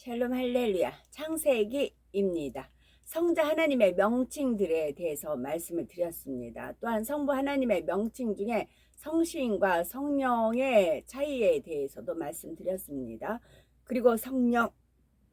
샬롬 할렐루야. 창세기입니다. 성자 하나님의 명칭들에 대해서 말씀을 드렸습니다. 또한 성부 하나님의 명칭 중에 성신과 성령의 차이에 대해서도 말씀드렸습니다. 그리고 성령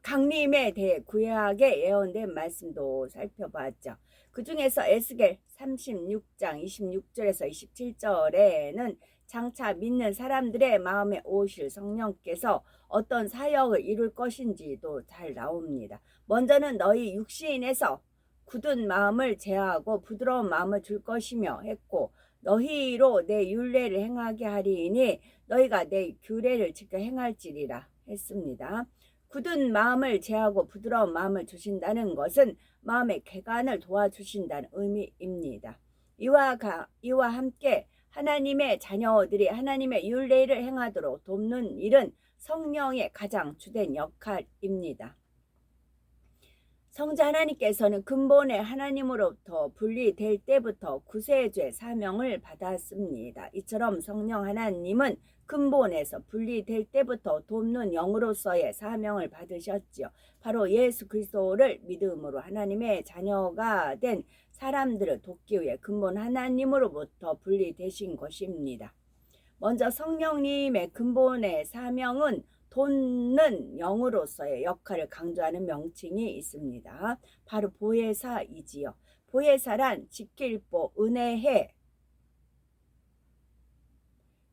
강림에 대해 구약에 예언된 말씀도 살펴봤죠. 그 중에서 에스겔 36장 26절에서 27절에는 장차 믿는 사람들의 마음에 오실 성령께서 어떤 사역을 이룰 것인지도 잘 나옵니다. 먼저는 너희 육신에서 굳은 마음을 제하고 부드러운 마음을 줄 것이며 했고, 너희로 내 율례를 행하게 하리니 너희가 내 규례를 지켜 행할지리라 했습니다. 굳은 마음을 제하고 부드러운 마음을 주신다는 것은 마음의 객관을 도와주신다는 의미입니다. 이와 함께 하나님의 자녀들이 하나님의 율례를 행하도록 돕는 일은 성령의 가장 주된 역할입니다. 성자 하나님께서는 근본의 하나님으로부터 분리될 때부터 구세주의 사명을 받았습니다. 이처럼 성령 하나님은 근본에서 분리될 때부터 돕는 영으로서의 사명을 받으셨지요. 바로 예수 그리스도를 믿음으로 하나님의 자녀가 된 사람들을 돕기 위해 근본 하나님으로부터 분리되신 것입니다. 먼저 성령님의 근본의 사명은 돕는 영으로서의 역할을 강조하는 명칭이 있습니다. 바로 보혜사이지요. 보혜사란 지킬보, 은혜해,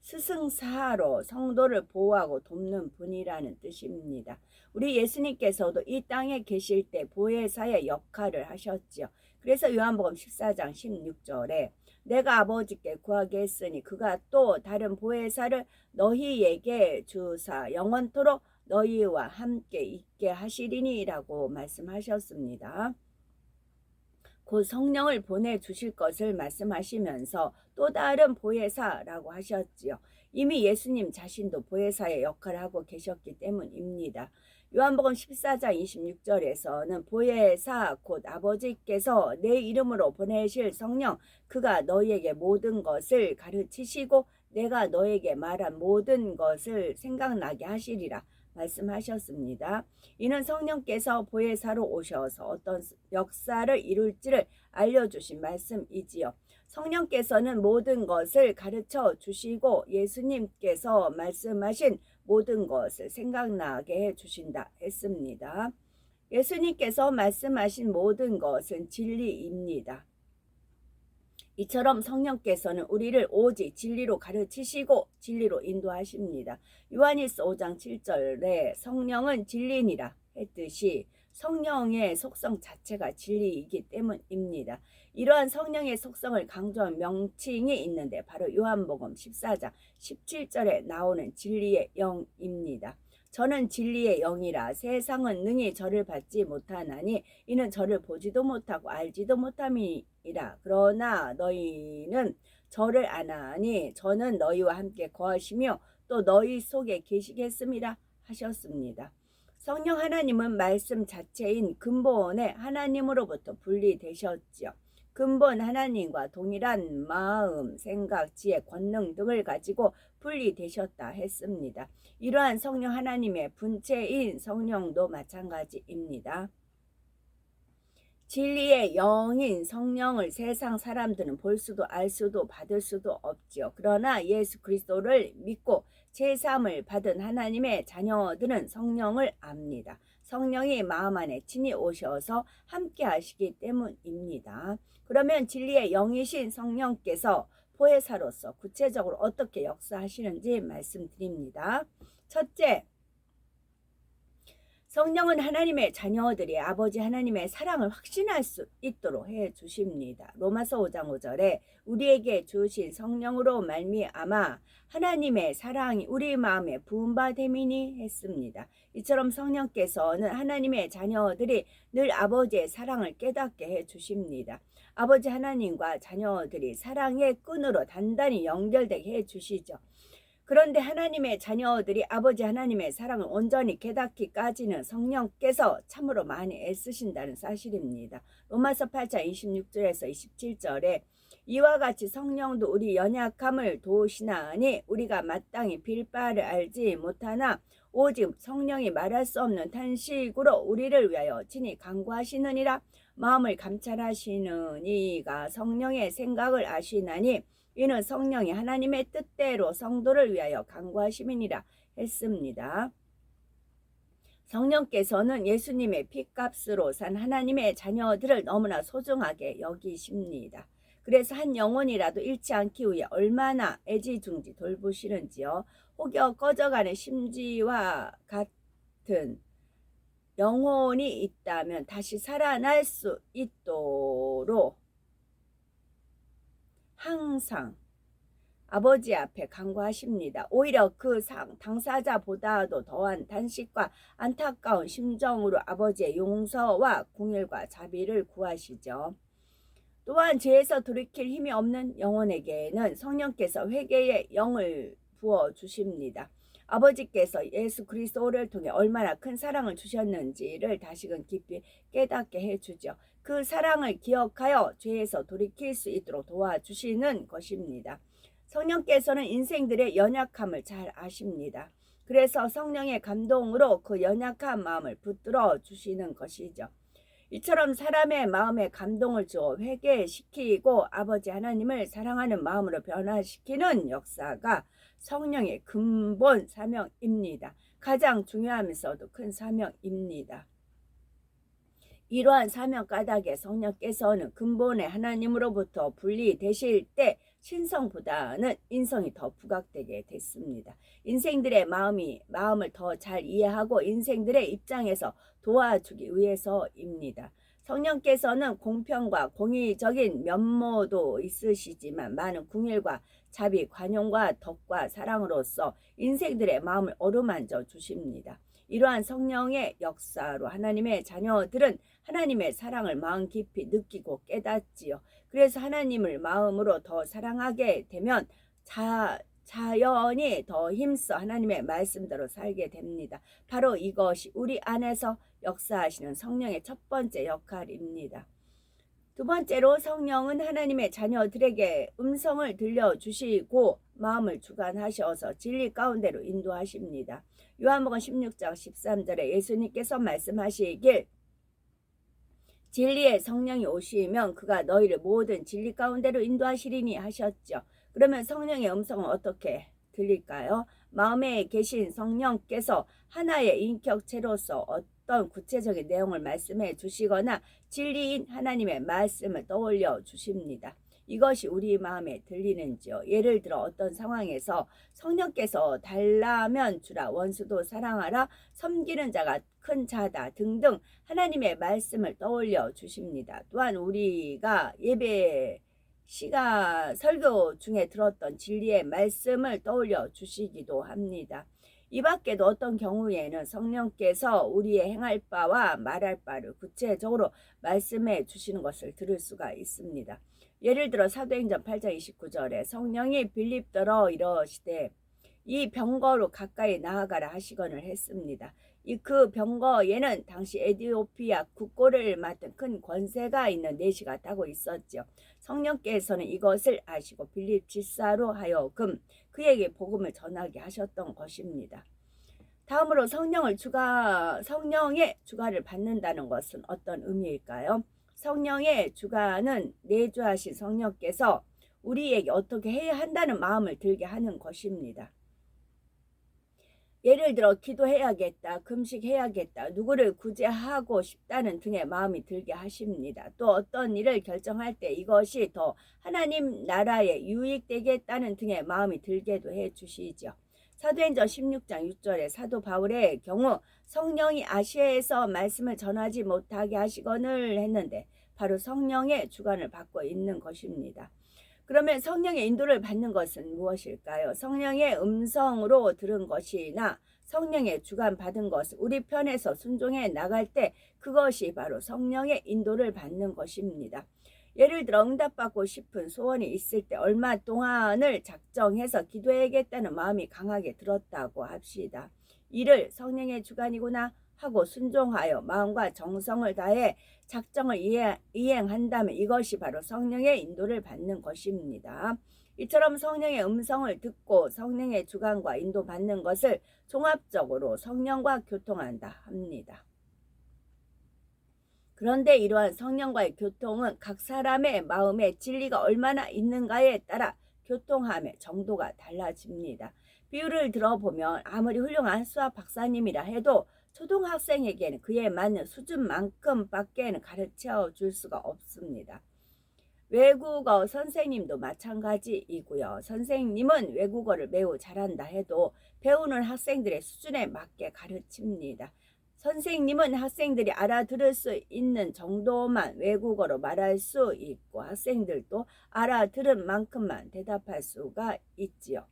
스승사로 성도를 보호하고 돕는 분이라는 뜻입니다. 우리 예수님께서도 이 땅에 계실 때 보혜사의 역할을 하셨지요. 그래서 요한복음 14장 16절에 내가 아버지께 구하게 했으니 그가 또 다른 보혜사를 너희에게 주사 영원토록 너희와 함께 있게 하시리니 라고 말씀하셨습니다. 곧 성령을 보내주실 것을 말씀하시면서 또 다른 보혜사라고 하셨지요. 이미 예수님 자신도 보혜사의 역할을 하고 계셨기 때문입니다. 요한복음 14장 26절에서는 보혜사 곧 아버지께서 내 이름으로 보내실 성령 그가 너희에게 모든 것을 가르치시고 내가 너에게 말한 모든 것을 생각나게 하시리라 말씀하셨습니다. 이는 성령께서 보혜사로 오셔서 어떤 역사를 이룰지를 알려주신 말씀이지요. 성령께서는 모든 것을 가르쳐 주시고 예수님께서 말씀하신 모든 것을 생각나게 해주신다 했습니다. 예수님께서 말씀하신 모든 것은 진리입니다. 이처럼 성령께서는 우리를 오직 진리로 가르치시고 진리로 인도하십니다. 요한일서 5장 7절에 성령은 진리니라 했듯이 성령의 속성 자체가 진리이기 때문입니다. 이러한 성령의 속성을 강조한 명칭이 있는데 바로 요한복음 14장 17절에 나오는 진리의 영입니다. 저는 진리의 영이라 세상은 능히 저를 받지 못하나니 이는 저를 보지도 못하고 알지도 못함이라. 그러나 너희는 저를 아나니 저는 너희와 함께 거하시며 또 너희 속에 계시겠습니다 하셨습니다. 성령 하나님은 말씀 자체인 근본의 하나님으로부터 분리되셨지요. 근본 하나님과 동일한 마음, 생각, 지혜, 권능 등을 가지고 분리되셨다 했습니다. 이러한 성령 하나님의 분체인 성령도 마찬가지입니다. 진리의 영인 성령을 세상 사람들은 볼 수도 알 수도 받을 수도 없지요. 그러나 예수 그리스도를 믿고 제사함을 받은 하나님의 자녀들은 성령을 압니다. 성령이 마음 안에 친히 오셔서 함께 하시기 때문입니다. 그러면 진리의 영이신 성령께서 보혜사로서 구체적으로 어떻게 역사하시는지 말씀드립니다. 첫째, 성령은 하나님의 자녀들이 아버지 하나님의 사랑을 확신할 수 있도록 해주십니다. 로마서 5장 5절에 우리에게 주신 성령으로 말미암아 하나님의 사랑이 우리 마음에 부음받음이니 했습니다. 이처럼 성령께서는 하나님의 자녀들이 늘 아버지의 사랑을 깨닫게 해주십니다. 아버지 하나님과 자녀들이 사랑의 끈으로 단단히 연결되게 해주시죠. 그런데 하나님의 자녀들이 아버지 하나님의 사랑을 온전히 깨닫기까지는 성령께서 참으로 많이 애쓰신다는 사실입니다. 로마서 8장 26절에서 27절에 이와 같이 성령도 우리 연약함을 도우시나니 우리가 마땅히 빌 바를 알지 못하나 오직 성령이 말할 수 없는 탄식으로 우리를 위하여 친히 간구하시느니라. 마음을 감찰하시는 이가 성령의 생각을 아시나니 이는 성령이 하나님의 뜻대로 성도를 위하여 간구하심이니라 했습니다. 성령께서는 예수님의 핏값으로 산 하나님의 자녀들을 너무나 소중하게 여기십니다. 그래서 한 영혼이라도 잃지 않기 위해 얼마나 애지중지 돌보시는지요. 혹여 꺼져가는 심지와 같은 영혼이 있다면 다시 살아날 수 있도록 항상 아버지 앞에 간구하십니다. 오히려 그 당사자보다도 더한 단식과 안타까운 심정으로 아버지의 용서와 긍휼과 자비를 구하시죠. 또한 죄에서 돌이킬 힘이 없는 영혼에게는 성령께서 회개의 영을 부어주십니다. 아버지께서 예수 그리스도를 통해 얼마나 큰 사랑을 주셨는지를 다시금 깊이 깨닫게 해주죠. 그 사랑을 기억하여 죄에서 돌이킬 수 있도록 도와주시는 것입니다. 성령께서는 인생들의 연약함을 잘 아십니다. 그래서 성령의 감동으로 그 연약한 마음을 붙들어 주시는 것이죠. 이처럼 사람의 마음에 감동을 주어 회개시키고 아버지 하나님을 사랑하는 마음으로 변화시키는 역사가 성령의 근본 사명입니다. 가장 중요하면서도 큰 사명입니다. 이러한 사명 까닭에 성령께서는 근본의 하나님으로부터 분리되실 때 신성보다는 인성이 더 부각되게 됐습니다. 인생들의 마음을 더 잘 이해하고 인생들의 입장에서 도와주기 위해서입니다. 성령께서는 공평과 공의적인 면모도 있으시지만 많은 긍휼과 자비, 관용과 덕과 사랑으로서 인생들의 마음을 어루만져 주십니다. 이러한 성령의 역사로 하나님의 자녀들은 하나님의 사랑을 마음 깊이 느끼고 깨닫지요. 그래서 하나님을 마음으로 더 사랑하게 되면 자연히 더 힘써 하나님의 말씀대로 살게 됩니다. 바로 이것이 우리 안에서 역사하시는 성령의 첫 번째 역할입니다. 두 번째로 성령은 하나님의 자녀들에게 음성을 들려주시고 마음을 주관하셔서 진리 가운데로 인도하십니다. 요한복음 16장 13절에 예수님께서 말씀하시길 진리의 성령이 오시면 그가 너희를 모든 진리 가운데로 인도하시리니 하셨죠. 그러면 성령의 음성은 어떻게 들릴까요? 마음에 계신 성령께서 하나의 인격체로서 어떤 구체적인 내용을 말씀해 주시거나 진리인 하나님의 말씀을 떠올려 주십니다. 이것이 우리 마음에 들리는지요? 예를 들어 어떤 상황에서 성령께서 달라면 주라, 원수도 사랑하라, 섬기는 자가 큰 자다 등등 하나님의 말씀을 떠올려 주십니다. 또한 우리가 예배 시간 설교 중에 들었던 진리의 말씀을 떠올려 주시기도 합니다. 이 밖에도 어떤 경우에는 성령께서 우리의 행할 바와 말할 바를 구체적으로 말씀해 주시는 것을 들을 수가 있습니다. 예를 들어 사도행전 8장 29절에 성령이 빌립더러 이러시되 이 병거로 가까이 나아가라 하시거늘 했습니다. 그 병거에는 당시 에티오피아 국고를 맡은 큰 권세가 있는 내시가 타고 있었죠. 성령께서는 이것을 아시고 빌립 집사로 하여금 그에게 복음을 전하게 하셨던 것입니다. 다음으로 성령의 주관을 받는다는 것은 어떤 의미일까요? 성령의 주관은 내주하신 성령께서 우리에게 어떻게 해야 한다는 마음을 들게 하는 것입니다. 예를 들어 기도해야겠다, 금식해야겠다, 누구를 구제하고 싶다는 등의 마음이 들게 하십니다. 또 어떤 일을 결정할 때 이것이 더 하나님 나라에 유익되겠다는 등의 마음이 들게도 해주시죠. 사도행전 16장 6절에 사도 바울의 경우 성령이 아시아에서 말씀을 전하지 못하게 하시거늘 했는데 바로 성령의 주관을 받고 있는 것입니다. 그러면 성령의 인도를 받는 것은 무엇일까요? 성령의 음성으로 들은 것이나 성령의 주관 받은 것을 우리 편에서 순종해 나갈 때 그것이 바로 성령의 인도를 받는 것입니다. 예를 들어 응답받고 싶은 소원이 있을 때 얼마 동안을 작정해서 기도해야겠다는 마음이 강하게 들었다고 합시다. 이를 성령의 주관이구나 하고 순종하여 마음과 정성을 다해 작정을 이행한다면 이것이 바로 성령의 인도를 받는 것입니다. 이처럼 성령의 음성을 듣고 성령의 주관과 인도받는 것을 종합적으로 성령과 교통한다 합니다. 그런데 이러한 성령과의 교통은 각 사람의 마음에 진리가 얼마나 있는가에 따라 교통함의 정도가 달라집니다. 비유를 들어보면 아무리 훌륭한 수학 박사님이라 해도 초등학생에게는 그에 맞는 수준만큼밖에는 가르쳐 줄 수가 없습니다. 외국어 선생님도 마찬가지이고요. 선생님은 외국어를 매우 잘한다 해도 배우는 학생들의 수준에 맞게 가르칩니다. 선생님은 학생들이 알아들을 수 있는 정도만 외국어로 말할 수 있고 학생들도 알아들은 만큼만 대답할 수가 있지요.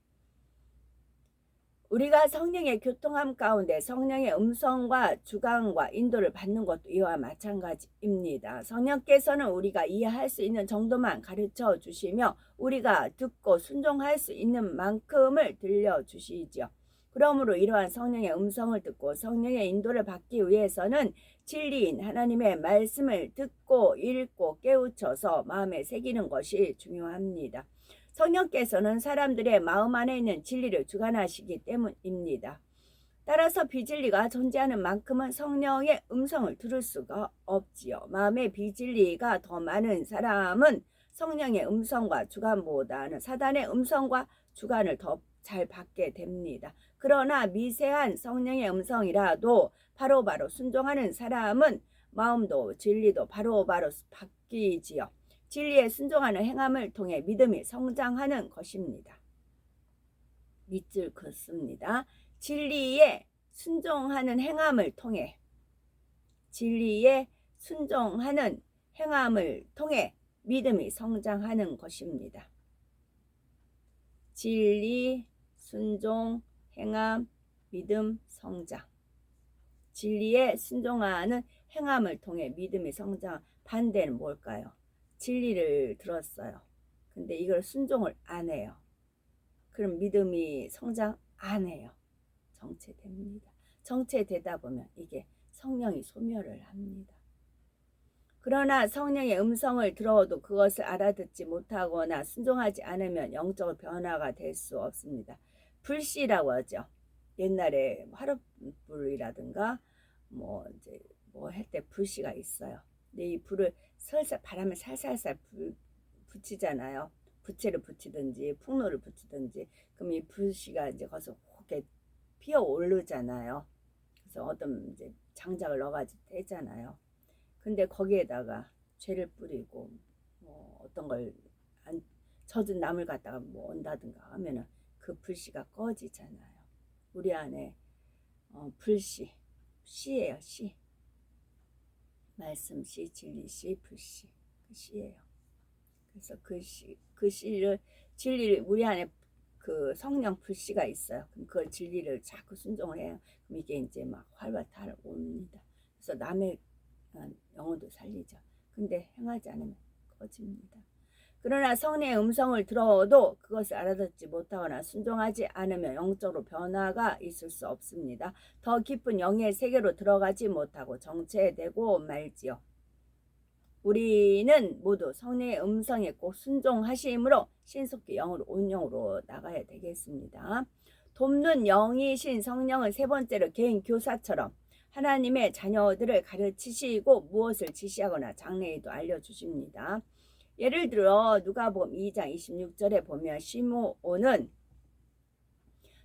우리가 성령의 교통함 가운데 성령의 음성과 주관과 인도를 받는 것도 이와 마찬가지입니다. 성령께서는 우리가 이해할 수 있는 정도만 가르쳐 주시며 우리가 듣고 순종할 수 있는 만큼을 들려주시지요. 그러므로 이러한 성령의 음성을 듣고 성령의 인도를 받기 위해서는 진리인 하나님의 말씀을 듣고 읽고 깨우쳐서 마음에 새기는 것이 중요합니다. 성령께서는 사람들의 마음 안에 있는 진리를 주관하시기 때문입니다. 따라서 비진리가 존재하는 만큼은 성령의 음성을 들을 수가 없지요. 마음의 비진리가 더 많은 사람은 성령의 음성과 주관보다는 사단의 음성과 주관을 더 잘 받게 됩니다. 그러나 미세한 성령의 음성이라도 바로바로 순종하는 사람은 마음도 진리도 바로바로 바뀌지요. 진리에 순종하는 행함을 통해 믿음이 성장하는 것입니다. 밑줄 긋습니다. 진리에 순종하는 행함을 통해 진리에 순종하는 행함을 통해 믿음이 성장하는 것입니다. 진리, 순종, 행함, 믿음, 성장. 진리에 순종하는 행함을 통해 믿음이 성장. 반대는 뭘까요? 진리를 들었어요. 근데 이걸 순종을 안 해요. 그럼 믿음이 성장 안 해요. 정체됩니다. 정체되다 보면 이게 성령이 소멸을 합니다. 그러나 성령의 음성을 들어도 그것을 알아듣지 못하거나 순종하지 않으면 영적 변화가 될 수 없습니다. 불씨라고 하죠. 옛날에 화롯불이라든가 이제 할 때 불씨가 있어요. 근데 이 불을 설사 바람을 살살살 붙이잖아요. 부채를 붙이든지 풍로를 붙이든지 그럼 이 불씨가 이제 거기서 이렇게 피어 오르잖아요. 그래서 어떤 이제 장작을 넣어가지고 떼잖아요. 근데 거기에다가 죄를 뿌리고 어떤 걸 젖은 나물 갖다가 온다든가 하면은 그 불씨가 꺼지잖아요. 우리 안에 불씨, 씨예요, 씨. 말씀 씨, 진리 씨, 불씨, 그 씨예요. 그래서 그 씨를 진리를 우리 안에 그 성령 불씨가 있어요. 그럼 그걸 진리를 자꾸 순종을 해요. 그럼 이게 이제 막 활발할 옵니다. 그래서 남의 영혼도 살리죠. 근데 행하지 않으면 꺼집니다. 그러나 성령의 음성을 들어도 그것을 알아듣지 못하거나 순종하지 않으면 영적으로 변화가 있을 수 없습니다. 더 깊은 영의 세계로 들어가지 못하고 정체되고 말지요. 우리는 모두 성령의 음성에 꼭 순종하심으로 신속히 영으로 온 영으로 나가야 되겠습니다. 돕는 영이신 성령은 세 번째로 개인 교사처럼 하나님의 자녀들을 가르치시고 무엇을 지시하거나 장래에도 알려주십니다. 예를 들어 누가복음 2장 26절에 보면 시므온은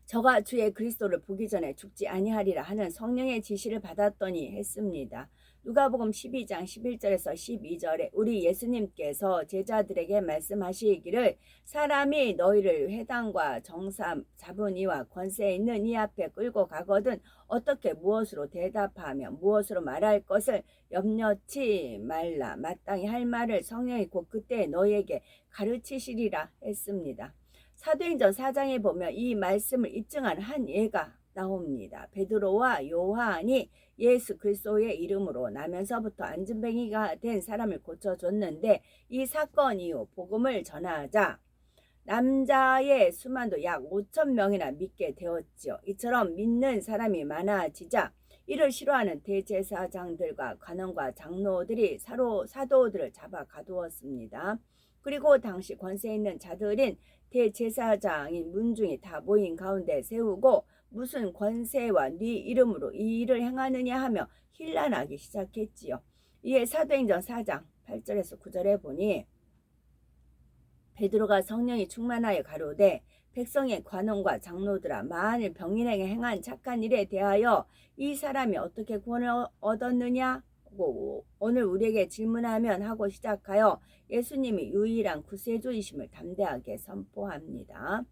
저가 주의 그리스도를 보기 전에 죽지 아니하리라 하는 성령의 지시를 받았더니 했습니다. 누가복음 12장 11절에서 12절에 우리 예수님께서 제자들에게 말씀하시기를 사람이 너희를 회당과 정사 잡은 이와 권세 있는 이 앞에 끌고 가거든 어떻게 무엇으로 대답하며 무엇으로 말할 것을 염려치 말라. 마땅히 할 말을 성령이 곧 그때 너희에게 가르치시리라 했습니다. 사도행전 4장에 보면 이 말씀을 입증한 한 예가 나옵니다. 베드로와 요한이 예수 그리스도의 이름으로 나면서부터 안진뱅이가 된 사람을 고쳐줬는데 이 사건 이후 복음을 전하자 남자의 수만도 약 5,000명이나 믿게 되었지요. 이처럼 믿는 사람이 많아지자 이를 싫어하는 대제사장들과 관원과 장로들이 사도들을 잡아 가두었습니다. 그리고 당시 권세 있는 자들인 대제사장인 문중이 다 모인 가운데 세우고 무슨 권세와 네 이름으로 이 일을 행하느냐 하며 힐난하기 시작했지요. 이에 사도행전 4장 8절에서 9절에 보니 베드로가 성령이 충만하여 가로되 백성의 관원과 장로들아 만일 병인에게 행한 착한 일에 대하여 이 사람이 어떻게 구원을 얻었느냐 하고 오늘 우리에게 질문하면 하고 시작하여 예수님이 유일한 구세주이심을 담대하게 선포합니다.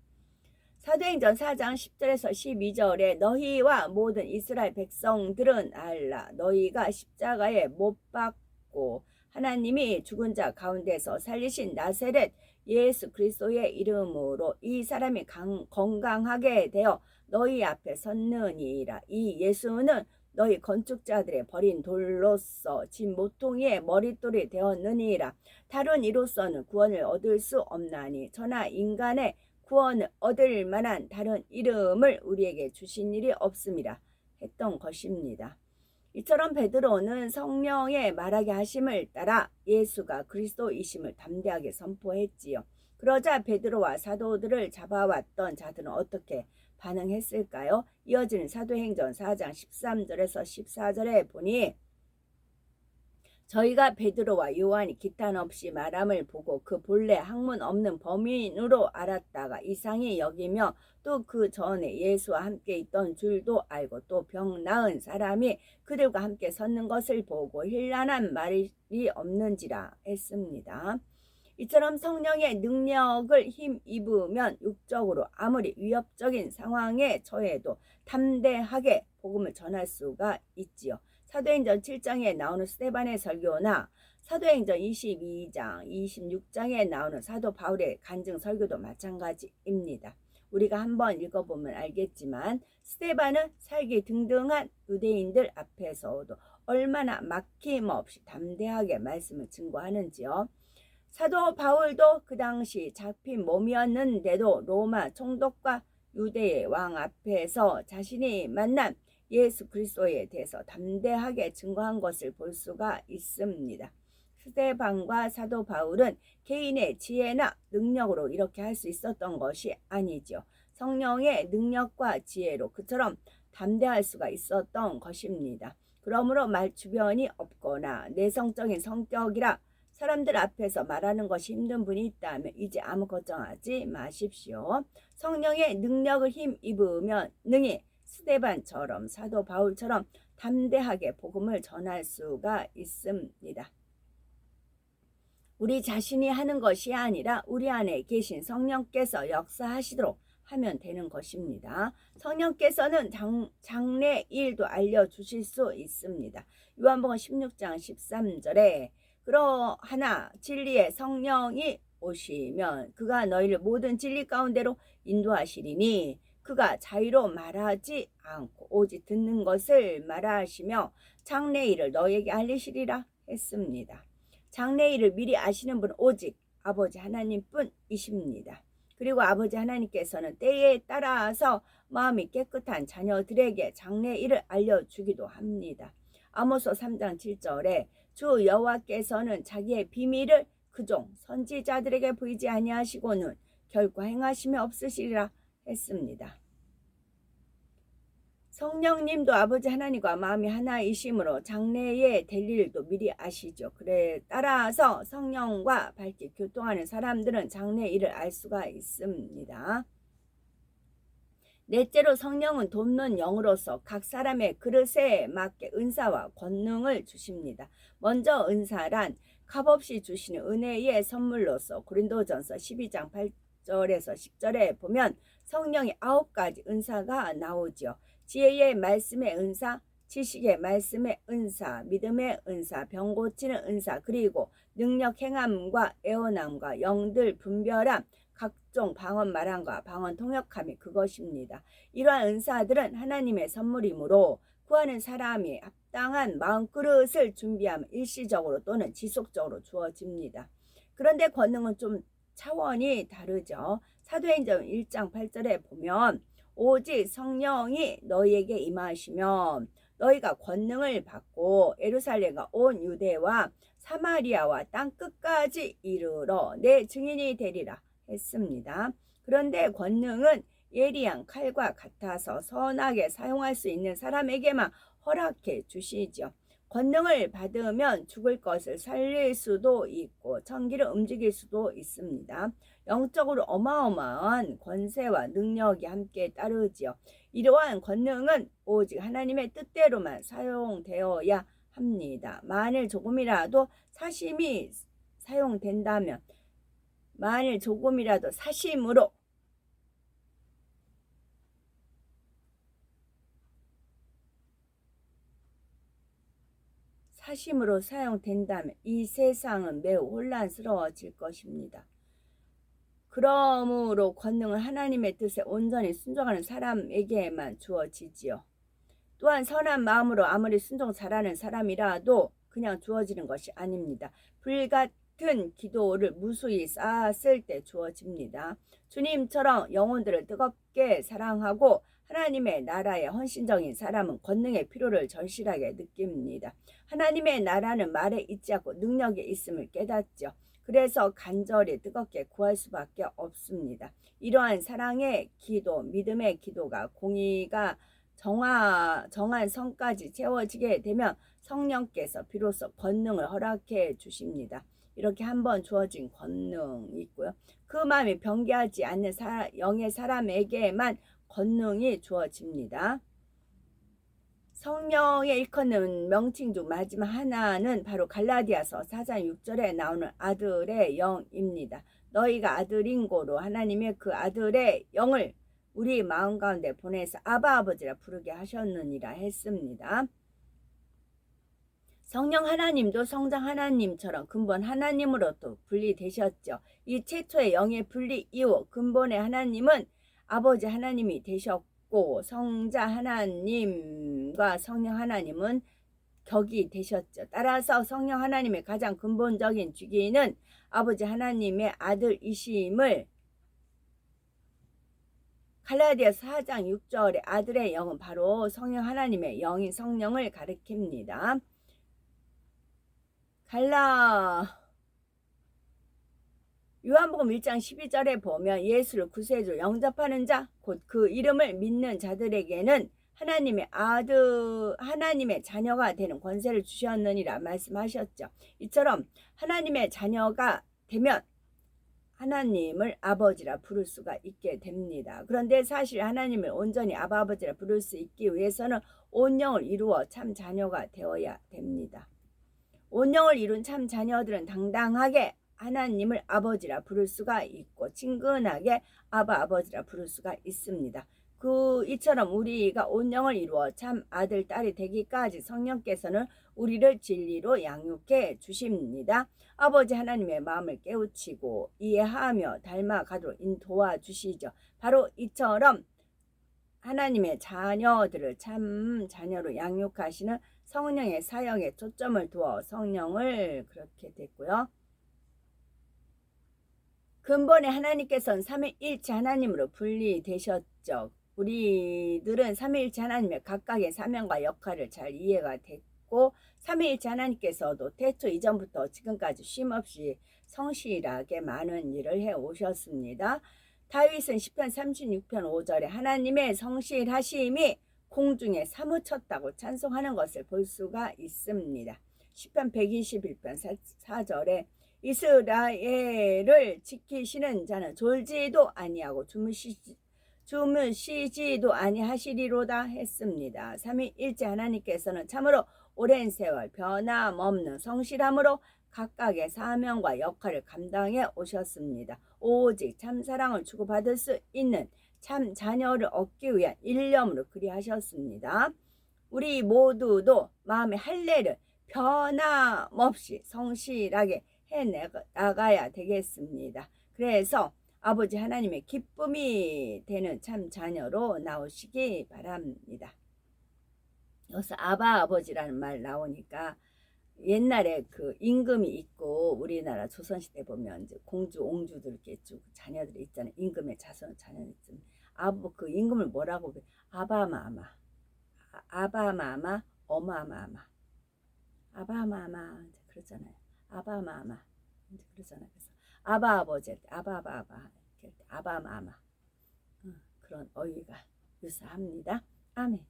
사도행전 4장 10절에서 12절에 너희와 모든 이스라엘 백성들은 알라 너희가 십자가에 못 박고 하나님이 죽은 자 가운데서 살리신 나세렛 예수 그리스도의 이름으로 이 사람이 건강하게 되어 너희 앞에 섰느니라. 이 예수는 너희 건축자들의 버린 돌로서 진 모퉁이의 머릿돌이 되었느니라. 다른 이로서는 구원을 얻을 수 없나니 천하 인간의 구원을 얻을 만한 다른 이름을 우리에게 주신 일이 없음이라 했던 것입니다. 이처럼 베드로는 성령의 말하게 하심을 따라 예수가 그리스도이심을 담대하게 선포했지요. 그러자 베드로와 사도들을 잡아왔던 자들은 어떻게 반응했을까요? 이어지는 사도행전 4장 13절에서 14절에 보니 저희가 베드로와 요한이 기탄 없이 말함을 보고 그 본래 학문 없는 범인으로 알았다가 이상히 여기며 또 그 전에 예수와 함께 있던 줄도 알고 또 병 나은 사람이 그들과 함께 섰는 것을 보고 힐난한 말이 없는지라 했습니다. 이처럼 성령의 능력을 힘입으면 육적으로 아무리 위협적인 상황에 처해도 담대하게 복음을 전할 수가 있지요. 사도행전 7장에 나오는 스데반의 설교나 사도행전 22장, 26장에 나오는 사도 바울의 간증 설교도 마찬가지입니다. 우리가 한번 읽어보면 알겠지만 스데반은 살기 등등한 유대인들 앞에서도 얼마나 막힘없이 담대하게 말씀을 증거하는지요. 사도 바울도 그 당시 잡힌 몸이었는데도 로마 총독과 유대의 왕 앞에서 자신이 만난 예수 그리스도에 대해서 담대하게 증거한 것을 볼 수가 있습니다. 스데반과 사도 바울은 개인의 지혜나 능력으로 이렇게 할 수 있었던 것이 아니죠. 성령의 능력과 지혜로 그처럼 담대할 수가 있었던 것입니다. 그러므로 말 주변이 없거나 내성적인 성격이라 사람들 앞에서 말하는 것이 힘든 분이 있다면 이제 아무 걱정하지 마십시오. 성령의 능력을 힘입으면 능히 스데반처럼 사도 바울처럼 담대하게 복음을 전할 수가 있습니다. 우리 자신이 하는 것이 아니라 우리 안에 계신 성령께서 역사하시도록 하면 되는 것입니다. 성령께서는 장래 일도 알려주실 수 있습니다. 요한복음 16장 13절에 그러하나 진리의 성령이 오시면 그가 너희를 모든 진리 가운데로 인도하시리니 그가 자유로 말하지 않고 오직 듣는 것을 말하시며 장래일을 너희에게 알리시리라 했습니다. 장래일을 미리 아시는 분은 오직 아버지 하나님뿐이십니다. 그리고 아버지 하나님께서는 때에 따라서 마음이 깨끗한 자녀들에게 장래일을 알려주기도 합니다. 아모스 3장 7절에 주 여호와께서는 자기의 비밀을 그종 선지자들에게 보이지 아니하시고는 결코 행하심이 없으시리라 했습니다. 성령님도 아버지 하나님과 마음이 하나이심으로 장래에 될 일도 미리 아시죠. 그래 따라서 성령과 밝게 교통하는 사람들은 장래 일을 알 수가 있습니다. 넷째로 성령은 돕는 영으로서 각 사람의 그릇에 맞게 은사와 권능을 주십니다. 먼저 은사란 값없이 주시는 은혜의 선물로서 고린도전서 12장 8절에서 10절에 보면 성령의 9가지 은사가 나오죠. 지혜의 말씀의 은사, 지식의 말씀의 은사, 믿음의 은사, 병 고치는 은사, 그리고 능력 행함과 애원함과 영들 분별함, 각종 방언 말함과 방언 통역함이 그것입니다. 이러한 은사들은 하나님의 선물이므로 구하는 사람이 합당한 마음그릇을 준비하면 일시적으로 또는 지속적으로 주어집니다. 그런데 권능은 좀 차원이 다르죠. 사도행전 1장 8절에 보면 오직 성령이 너희에게 임하시면 너희가 권능을 받고 예루살렘과 온 유대와 사마리아와 땅 끝까지 이르러 내 증인이 되리라 했습니다. 그런데 권능은 예리한 칼과 같아서 선하게 사용할 수 있는 사람에게만 허락해 주시죠. 권능을 받으면 죽을 것을 살릴 수도 있고 천기를 움직일 수도 있습니다. 영적으로 어마어마한 권세와 능력이 함께 따르지요. 이러한 권능은 오직 하나님의 뜻대로만 사용되어야 합니다. 만일 조금이라도 사심이 사용된다면, 만일 조금이라도 사심으로 사용된다면 이 세상은 매우 혼란스러워질 것입니다. 그러므로 권능은 하나님의 뜻에 온전히 순종하는 사람에게만 주어지지요. 또한 선한 마음으로 아무리 순종 잘하는 사람이라도 그냥 주어지는 것이 아닙니다. 불같은 기도를 무수히 쌓았을 때 주어집니다. 주님처럼 영혼들을 뜨겁게 사랑하고 하나님의 나라에 헌신적인 사람은 권능의 필요를 절실하게 느낍니다. 하나님의 나라는 말에 있지 않고 능력에 있음을 깨닫죠. 그래서 간절히 뜨겁게 구할 수밖에 없습니다. 이러한 사랑의 기도, 믿음의 기도가 공의가 정한 성까지 채워지게 되면 성령께서 비로소 권능을 허락해 주십니다. 이렇게 한번 주어진 권능이 있고요. 그 마음이 변개하지 않는 영의 사람에게만 권능이 주어집니다. 성령의 일컫는 명칭 중 마지막 하나는 바로 갈라디아서 4장 6절에 나오는 아들의 영입니다. 너희가 아들인 고로 하나님의 그 아들의 영을 우리 마음 가운데 보내서 아바 아버지라 부르게 하셨느니라 했습니다. 성령 하나님도 성장 하나님처럼 근본 하나님으로도 분리되셨죠. 이 최초의 영의 분리 이후 근본의 하나님은 아버지 하나님이 되셨고 성자 하나님과 성령 하나님은 격이 되셨죠. 따라서 성령 하나님의 가장 근본적인 주기는 아버지 하나님의 아들이심을 갈라디아서 4장 6절의 아들의 영은 바로 성령 하나님의 영인 성령을 가리킵니다. 요한복음 1장 12절에 보면 예수를 구세주로 영접하는 자, 곧 그 이름을 믿는 자들에게는 하나님의 자녀가 되는 권세를 주셨느니라 말씀하셨죠. 이처럼 하나님의 자녀가 되면 하나님을 아버지라 부를 수가 있게 됩니다. 그런데 사실 하나님을 온전히 아버지라 부를 수 있기 위해서는 온영을 이루어 참 자녀가 되어야 됩니다. 온영을 이룬 참 자녀들은 당당하게 하나님을 아버지라 부를 수가 있고 친근하게 아버지라 부를 수가 있습니다. 이처럼 우리가 온영을 이루어 참 아들, 딸이 되기까지 성령께서는 우리를 진리로 양육해 주십니다. 아버지 하나님의 마음을 깨우치고 이해하며 닮아가도록 도와주시죠. 바로 이처럼 하나님의 자녀들을 참 자녀로 양육하시는 성령의 사역에 초점을 두어 성령을 그렇게 됐고요. 근본에 하나님께서는 삼위일체 하나님으로 분리되셨죠. 우리들은 삼위일체 하나님의 각각의 사명과 역할을 잘 이해가 됐고 삼위일체 하나님께서도 태초 이전부터 지금까지 쉼없이 성실하게 많은 일을 해오셨습니다. 다윗은 시편 36편 5절에 하나님의 성실하심이 공중에 사무쳤다고 찬송하는 것을 볼 수가 있습니다. 시편 121편 4절에 이스라엘을 지키시는 자는 졸지도 아니하고 주무시지도 아니하시리로다 했습니다. 삼위일체 하나님께서는 참으로 오랜 세월 변함없는 성실함으로 각각의 사명과 역할을 감당해 오셨습니다. 오직 참사랑을 주고받을 수 있는 참 자녀를 얻기 위한 일념으로 그리하셨습니다. 우리 모두도 마음의 할례를 변함없이 성실하게 해나가야 되겠습니다. 그래서 아버지 하나님의 기쁨이 되는 참 자녀로 나오시기 바랍니다. 여기서 아버지라는 말 나오니까 옛날에 그 임금이 있고 우리나라 조선시대 보면 이제 공주, 옹주들 이렇게 쭉 자녀들이 있잖아요. 임금의 자녀들 있잖아요. 그 임금을 뭐라고 아바마마, 어마마마, 아바마마 그러잖아요. 아바마마 이제 그러잖아. 그래서 아바 아버지 할 때 아바바바 이렇게 할 때 아바마마 그런 어휘가 유사합니다. 아멘.